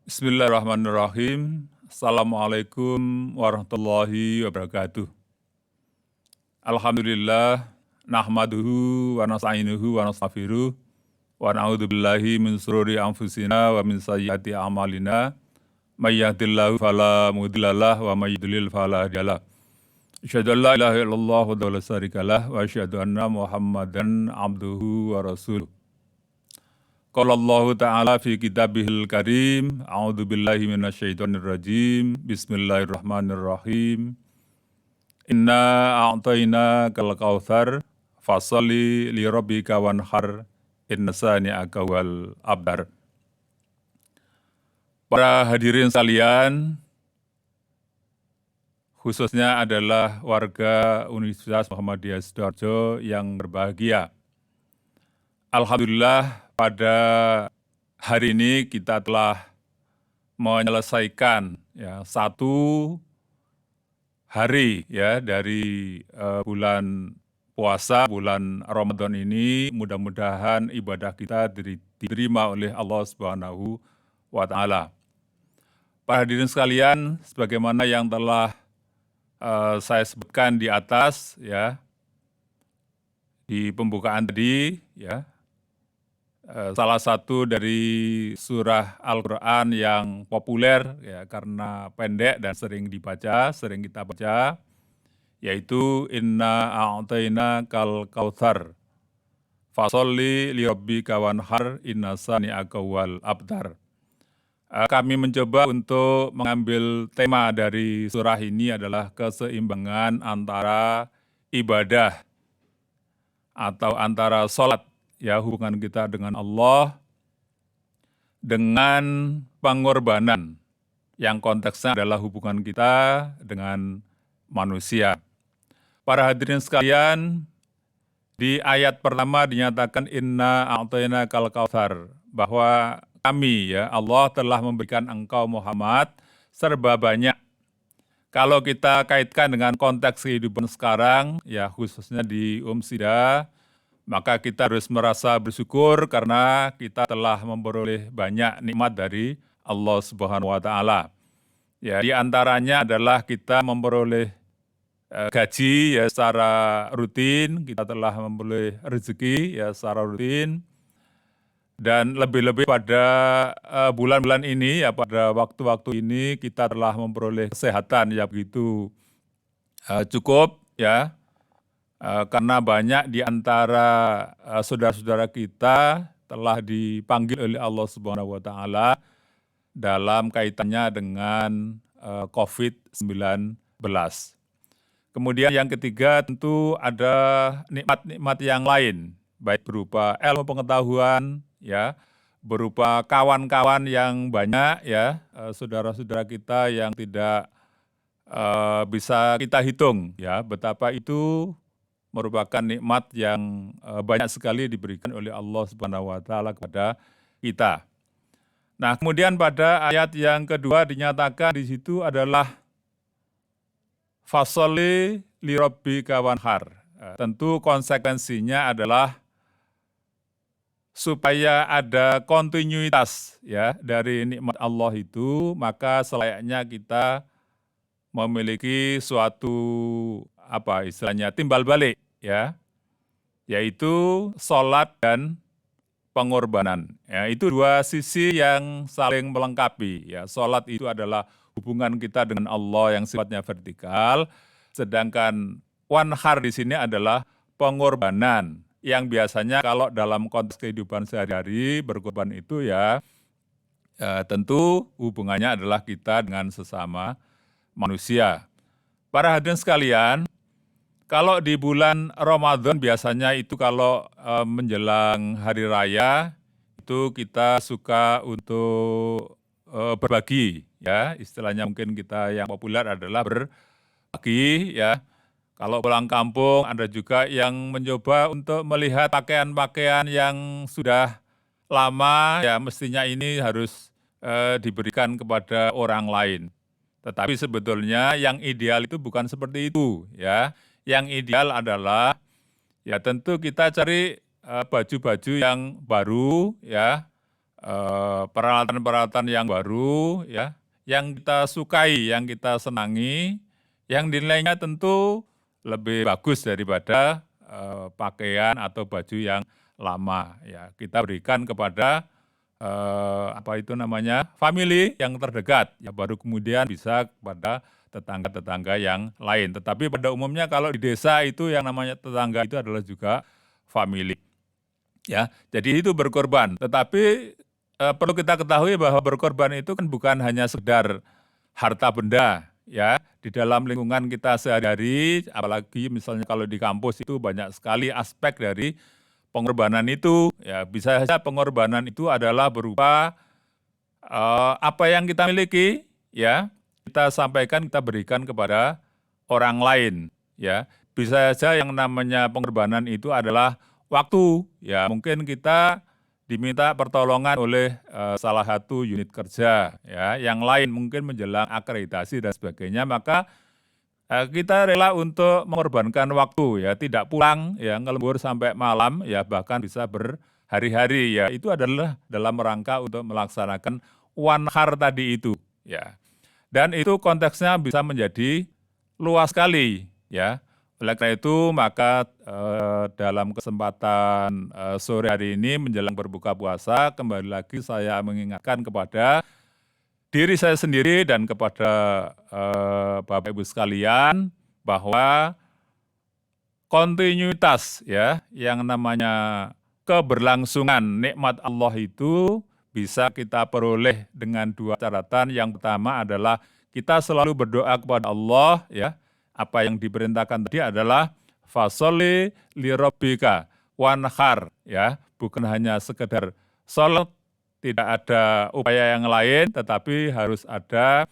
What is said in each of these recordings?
Bismillahirrahmanirrahim. Assalamualaikum warahmatullahi wabarakatuh. Alhamdulillah, nahmaduhu wa nasta'inuhu wa nastaghfiruh wa na'udzubillahi min syururi anfusina wa min sayyiati a'malina. May yahdihillahu fala mudhillalah wa may yudlil fala hadiyalah. Asyhadu an la ilaha illallah wahdahu la syarikalah wa asyhadu anna Muhammadan abduhu wa rasuluh. Qala Allah Ta'ala fi kitabihil karim, a'udzu billahi minasyaitonir rajim, bismillahirrahmanirrahim. Inna a'tayna kal kautsar, fasholli li rabbika wanhar, inna sani'aka wal abtar. Para hadirin sekalian, khususnya adalah warga Universitas Muhammadiyah Sidoarjo yang berbahagia. Alhamdulillah, pada hari ini kita telah menyelesaikan satu hari dari bulan puasa, bulan Ramadan ini. Mudah-mudahan ibadah kita diterima oleh Allah Subhanahu wa Ta'ala. Para hadirin sekalian, sebagaimana yang telah saya sebutkan di atas di pembukaan tadi salah satu dari surah Al-Quran yang populer karena pendek dan sering dibaca, sering kita baca, yaitu Inna a'tayna kal kautsar, fasholli li rabbika wanhar, inna sani'aka wal abtar. Kami mencoba untuk mengambil tema dari surah ini adalah keseimbangan antara ibadah atau antara sholat, hubungan kita dengan Allah, dengan pengorbanan yang konteksnya adalah hubungan kita dengan manusia. Para hadirin sekalian, di ayat pertama dinyatakan Inna a'tayna kal kautsar, bahwa kami Allah telah memberikan engkau Muhammad serba banyak. Kalau kita kaitkan dengan konteks kehidupan sekarang, khususnya di Sida, maka kita harus merasa bersyukur karena kita telah memperoleh banyak nikmat dari Allah Subhanahu wa Ta'ala. Di antaranya adalah kita memperoleh gaji secara rutin, kita telah memperoleh rezeki secara rutin, dan lebih-lebih pada bulan-bulan ini, pada waktu-waktu ini kita telah memperoleh kesehatan begitu cukup karena banyak di antara saudara-saudara kita telah dipanggil oleh Allah Subhanahu wa Ta'ala dalam kaitannya dengan COVID-19. Kemudian yang ketiga tentu ada nikmat-nikmat yang lain, baik berupa ilmu pengetahuan, berupa kawan-kawan yang banyak, saudara-saudara kita yang tidak bisa kita hitung, betapa itu merupakan nikmat yang banyak sekali diberikan oleh Allah Subhanahu wa Ta'ala kepada kita. Nah, kemudian pada ayat yang kedua dinyatakan di situ adalah fasholli li rabbika wanhar. Tentu konsekuensinya adalah supaya ada kontinuitas dari nikmat Allah itu, maka selayaknya kita memiliki suatu timbal balik, yaitu sholat dan pengorbanan. Itu dua sisi yang saling melengkapi. Sholat itu adalah hubungan kita dengan Allah yang sifatnya vertikal, sedangkan wanhar di sini adalah pengorbanan yang biasanya kalau dalam konteks kehidupan sehari-hari berkorban itu tentu hubungannya adalah kita dengan sesama manusia. Para hadirin sekalian, kalau di bulan Ramadan biasanya itu kalau menjelang hari raya, itu kita suka untuk berbagi, istilahnya mungkin kita yang populer adalah berbagi, Kalau pulang kampung ada juga yang mencoba untuk melihat pakaian-pakaian yang sudah lama, mestinya ini harus diberikan kepada orang lain. Tetapi sebetulnya yang ideal itu bukan seperti itu, Yang ideal adalah tentu kita cari baju-baju yang baru, peralatan-peralatan yang baru ya, yang kita sukai, yang kita senangi, yang nilainya tentu lebih bagus daripada pakaian atau baju yang lama ya. Kita berikan kepada apa itu namanya, family yang terdekat, ya baru kemudian bisa kepada tetangga-tetangga yang lain. Tetapi pada umumnya kalau di desa itu yang namanya tetangga itu adalah juga family. Ya, jadi itu berkorban. Tetapi perlu kita ketahui bahwa berkorban itu kan bukan hanya sekedar harta benda, ya. Di dalam lingkungan kita sehari-hari, apalagi misalnya kalau di kampus itu banyak sekali aspek dari pengorbanan itu. Ya, bisa saja pengorbanan itu adalah berupa apa yang kita miliki, ya, kita sampaikan, kita berikan kepada orang lain, ya. Bisa saja yang namanya pengorbanan itu adalah waktu, ya mungkin kita diminta pertolongan oleh salah satu unit kerja, ya, yang lain mungkin menjelang akreditasi dan sebagainya, maka kita rela untuk mengorbankan waktu, ya, tidak pulang, ya, ngelembur sampai malam, ya, bahkan bisa berhari-hari, ya, itu adalah dalam rangka untuk melaksanakan wanhar tadi itu, ya. Dan itu konteksnya bisa menjadi luas sekali, ya. Oleh karena itu maka dalam kesempatan sore hari ini menjelang berbuka puasa, kembali lagi saya mengingatkan kepada diri saya sendiri dan kepada Bapak Ibu sekalian bahwa kontinuitas ya yang namanya keberlangsungan nikmat Allah itu bisa kita peroleh dengan dua catatan. Yang pertama adalah kita selalu berdoa kepada Allah ya. Apa yang diperintahkan tadi adalah fasholli li rabbika wanhar ya, bukan hanya sekedar salat, tidak ada upaya yang lain, tetapi harus ada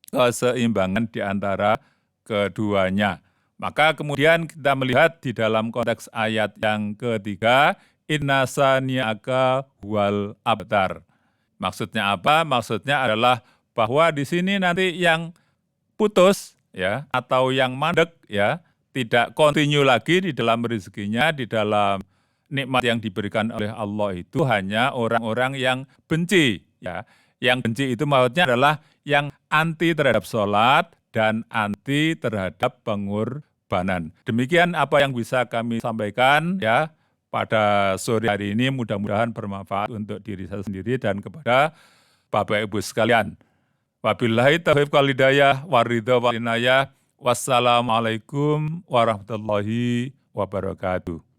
keseimbangan di antara keduanya. Maka kemudian kita melihat di dalam konteks ayat yang ketiga, inna sani'aka huwal abtar. Maksudnya apa? Maksudnya adalah bahwa di sini nanti yang putus ya atau yang mandek ya, tidak kontinu lagi di dalam rezekinya, di dalam nikmat yang diberikan oleh Allah itu hanya orang-orang yang benci ya. Yang benci itu maksudnya adalah yang anti terhadap sholat dan anti terhadap pengorbanan. Demikian apa yang bisa kami sampaikan ya pada sore hari ini, mudah-mudahan bermanfaat untuk diri saya sendiri dan kepada Bapak Ibu sekalian. Wabillahi taufiq wal hidayah waridho wal inayah. Wassalamualaikum warahmatullahi wabarakatuh.